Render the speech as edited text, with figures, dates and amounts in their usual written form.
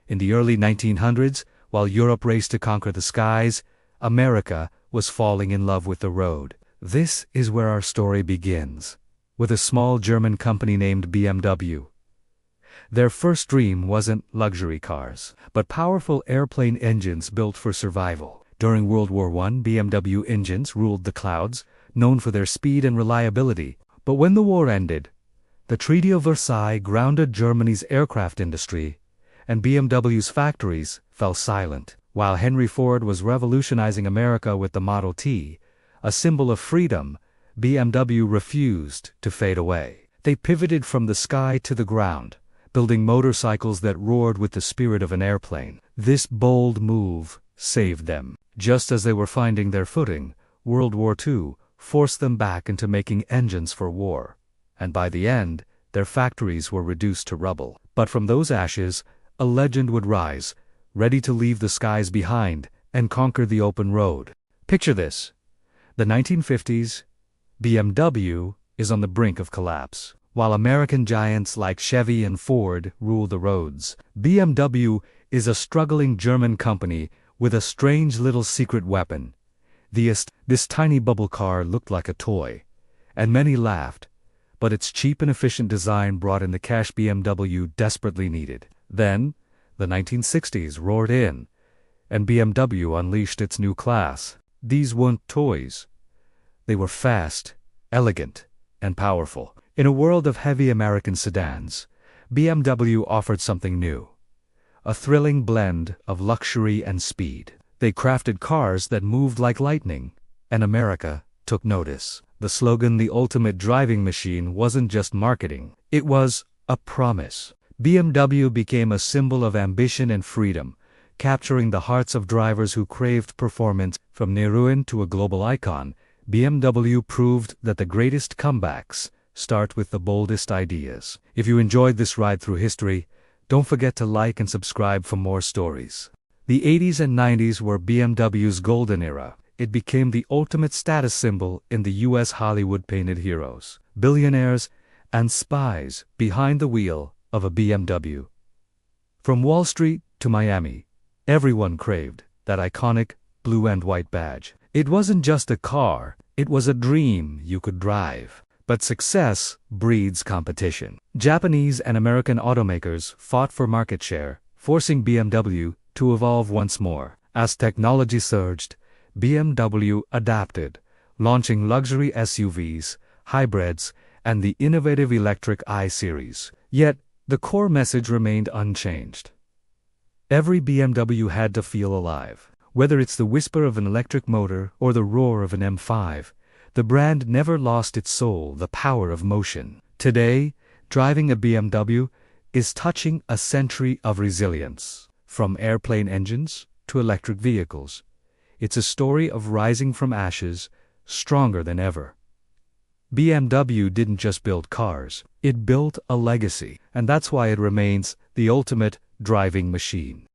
In the early 1900s, while Europe raced to conquer the skies, America was falling in love with the road. This is where our story begins, with a small German company named BMW. Their first dream wasn't luxury cars, but powerful airplane engines built for survival. During World War I, BMW engines ruled the clouds, known for their speed and reliability. But when the war ended, the Treaty of Versailles grounded Germany's aircraft industry, and BMW's factories fell silent. While Henry Ford was revolutionizing America with the Model T, a symbol of freedom, BMW refused to fade away. They pivoted from the sky to the ground, building motorcycles that roared with the spirit of an airplane. This bold move saved them. Just as they were finding their footing, World War II forced them back into making engines for war. And by the end, their factories were reduced to rubble. But from those ashes, a legend would rise, ready to leave the skies behind and conquer the open road. Picture this. The 1950s, BMW is on the brink of collapse. While American giants like Chevy and Ford rule the roads, BMW is a struggling German company with a strange little secret weapon. This tiny bubble car looked like a toy, and many laughed, but its cheap and efficient design brought in the cash BMW desperately needed. Then, the 1960s roared in, and BMW unleashed its new class. These weren't toys. They were fast, elegant, and powerful. In a world of heavy American sedans, BMW offered something new. A thrilling blend of luxury and speed. They crafted cars that moved like lightning, and America took notice. The slogan, "The Ultimate Driving Machine," wasn't just marketing. It was a promise. BMW became a symbol of ambition and freedom, capturing the hearts of drivers who craved performance. From near ruin to a global icon, BMW proved that the greatest comebacks start with the boldest ideas. If you enjoyed this ride through history, don't forget to like and subscribe for more stories. The 80s and 90s were BMW's golden era. It became the ultimate status symbol in the US Hollywood painted heroes, billionaires, and spies behind the wheel of a BMW. From Wall Street to Miami, everyone craved that iconic blue and white badge. It wasn't just a car, it was a dream you could drive. But success breeds competition. Japanese and American automakers fought for market share, forcing BMW to evolve once more. As technology surged, BMW adapted, launching luxury SUVs, hybrids, and the innovative electric I-Series. Yet, the core message remained unchanged. Every BMW had to feel alive. Whether it's the whisper of an electric motor or the roar of an M5, the brand never lost its soul, the power of motion. Today, driving a BMW is touching a century of resilience. From airplane engines to electric vehicles, it's a story of rising from ashes, stronger than ever. BMW didn't just build cars, it built a legacy, and that's why it remains the ultimate driving machine.